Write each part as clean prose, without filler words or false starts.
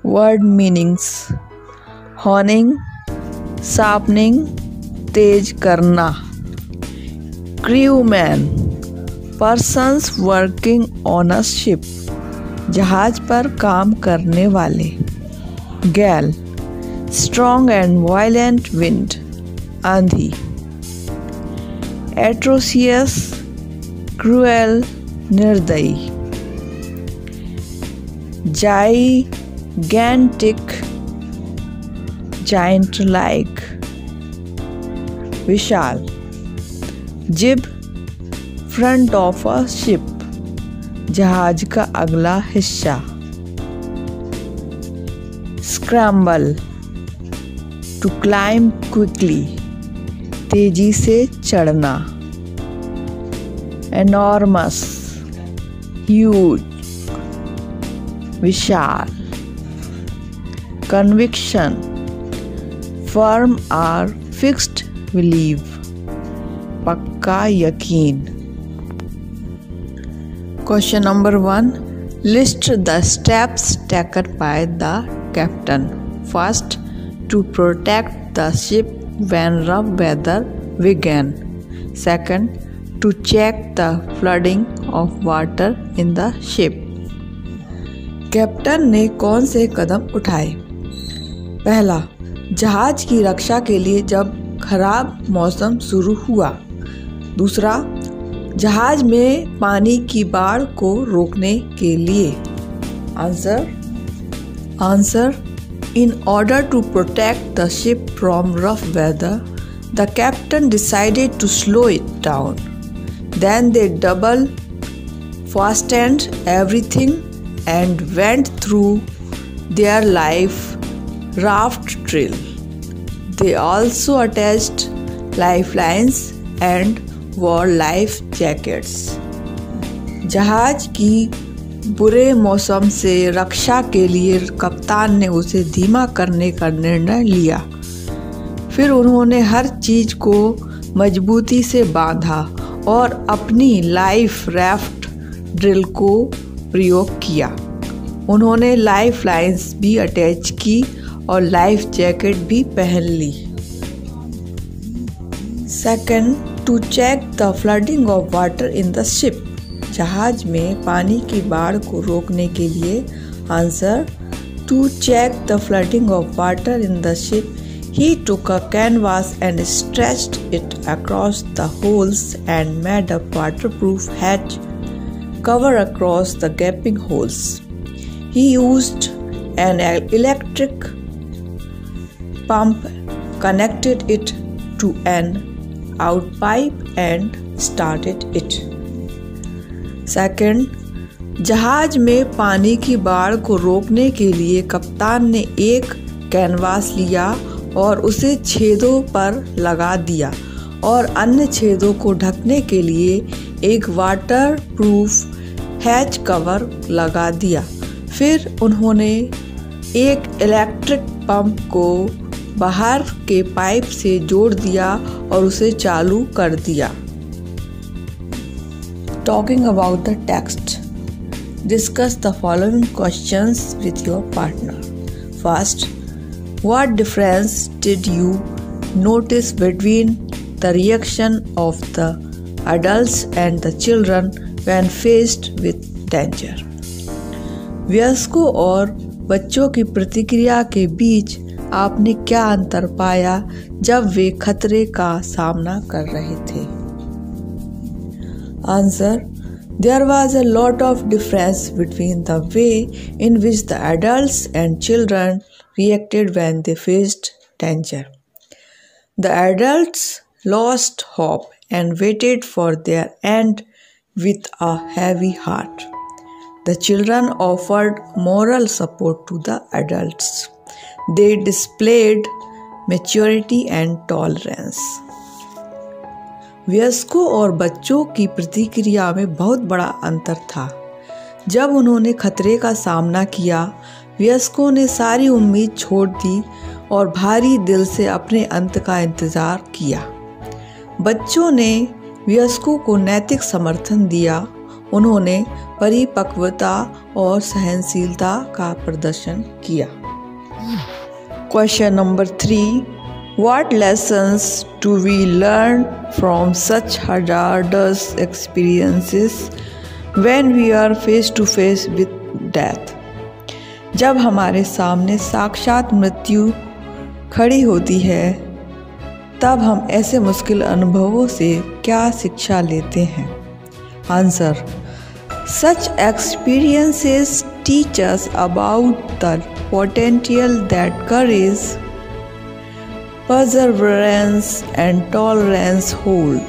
Word meanings: honing, sharpening, तेज करना. Crewman, persons working on a ship, जहाज पर काम करने वाले. Gale, strong and violent wind, आंधी. Atrocious, cruel, निर्दयी. Gigantic, giant like. Vishal. Jib, front of a ship, जहाज का अगला हिस्सा. Scramble, to climb quickly, तेजी से चढ़ना. Enormous, huge, Vishal. Conviction, firm or fixed belief, पक्का यकीन. Question number 1. List the steps taken by the captain. First, to protect the ship when rough weather began. Second, to check the flooding of water in the ship. Captain ने कौन से कदम उठाए? पहला, जहाज की रक्षा के लिए जब खराब मौसम शुरू हुआ. दूसरा, जहाज में पानी की बाढ़ को रोकने के लिए. Answer, in order to protect the ship from rough weather, the captain decided to slow it down. Then they double fastened everything and went through their life raft drill. They also attached lifelines and wore life jackets. जहाज की बुरे मौसम से रक्षा के लिए कप्तान ने उसे धीमा करने का निर्णय लिया. फिर उन्होंने हर चीज को मजबूती से बांधा और अपनी लाइफ राफ्ट ड्रिल को प्रयोग किया. उन्होंने लाइफ लाइन्स भी अटैच की और लाइफ जैकेट भी पहन ली. Second, to check the flooding of water in the ship, जहाज में पानी की बाढ़ को रोकने के लिए. Answer, to check the flooding of water in the ship, he took a canvas and stretched it across the holes and made a waterproof hatch cover across the gaping holes. He used an electric pump, connected it to an outpipe and started it. Second, जहाज में पानी की बाढ़ को रोकने के लिए कप्तान ने एक कैनवास लिया और उसे छेदों पर लगा दिया और अन्य छेदों को ढकने के लिए एक वाटर प्रूफ हैच कवर लगा दिया. फिर उन्होंने एक इलेक्ट्रिक पंप को बाहर के पाइप से जोड़ दिया और उसे चालू कर दिया. Talking about the text, discuss the following questions with your partner. First, what difference did you notice between the reaction of the adults and the children when faced with danger? वयस्कों और बच्चों की प्रतिक्रिया के बीच आपने क्या अंतर पाया जब वे खतरे का सामना कर रहे थे? Answer, there was a lot of difference between the way in which the adults and children reacted when they faced danger. The adults lost hope and waited for their end with a heavy heart. The children offered moral support to the adults. They displayed maturity and tolerance. वयस्कों और बच्चों की प्रतिक्रिया में बहुत बड़ा अंतर था. जब उन्होंने खतरे का सामना किया, वयस्कों ने सारी उम्मीद छोड़ दी और भारी दिल से अपने अंत का इंतजार किया. बच्चों ने वयस्कों को नैतिक समर्थन दिया. उन्होंने परिपक्वता और सहनशीलता का प्रदर्शन किया। Question number 3, What lessons do we learn from such hazardous experiences when we are face to face with death? जब हमारे सामने साक्षात मृत्यु खड़ी होती है तब हम ऐसे मुश्किल अनुभवों से क्या शिक्षा लेते हैं? Answer: Such experiences teach us about the potential that courage, perseverance and tolerance hold.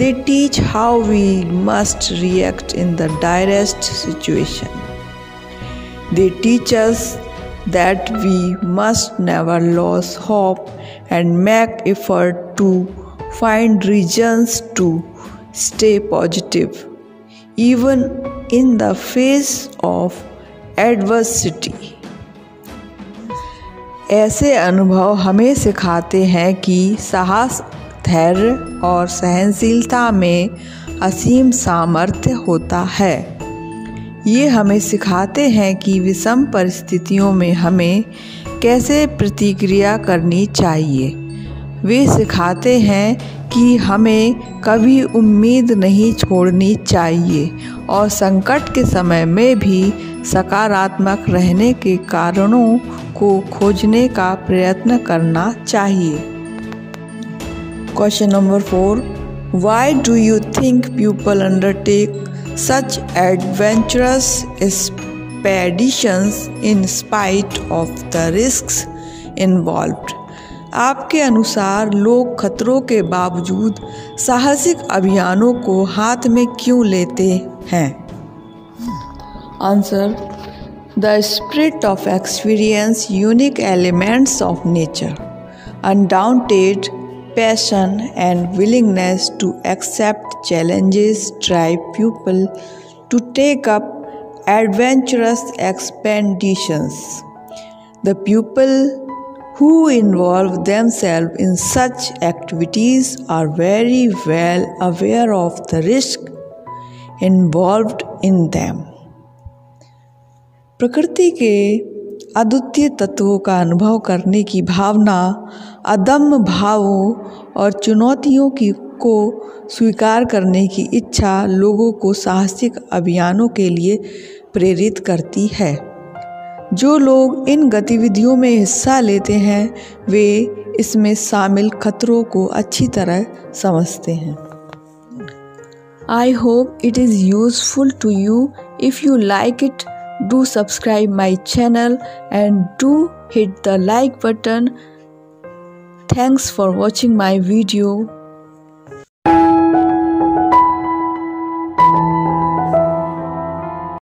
They teach how we must react in the direst situation. They teach us that we must never lose hope and make effort to find reasons to stay positive, even in the face of adversity. ऐसे अनुभव हमें सिखाते हैं कि साहस, धैर्य और सहनशीलता में असीम सामर्थ्य होता है। ये हमें सिखाते हैं कि विषम परिस्थितियों में हमें कैसे प्रतिक्रिया करनी चाहिए। वे सिखाते हैं कि हमें कभी उम्मीद नहीं छोड़नी चाहिए और संकट के समय में भी सकारात्मक रहने के कारणों को खोजने का प्रयत्न करना चाहिए। Question number 4, Why do you think people undertake such adventurous expeditions in spite of the risks involved? आपके अनुसार लोग खतरों के बावजूद साहसिक अभियानों को हाथ में क्यों लेते हैं? Answer: The spirit of experience, unique elements of nature, undaunted passion and willingness to accept challenges drive people to take up adventurous expeditions. The people who involve themselves in such activities are very well aware of the risk involved in them. प्रकृति के अद्वितीय तत्वों का अनुभव करने की भावना, अदम्य भावों और चुनौतियों को स्वीकार करने की इच्छा लोगों को साहसिक अभियानों के लिए प्रेरित करती है। जो लोग इन गतिविधियों में हिस्सा लेते हैं वे इसमें शामिल खतरों को अच्छी तरह समझते हैं। I hope it is useful to you. If you like it, do subscribe my channel and do hit the like button. Thanks for watching my video.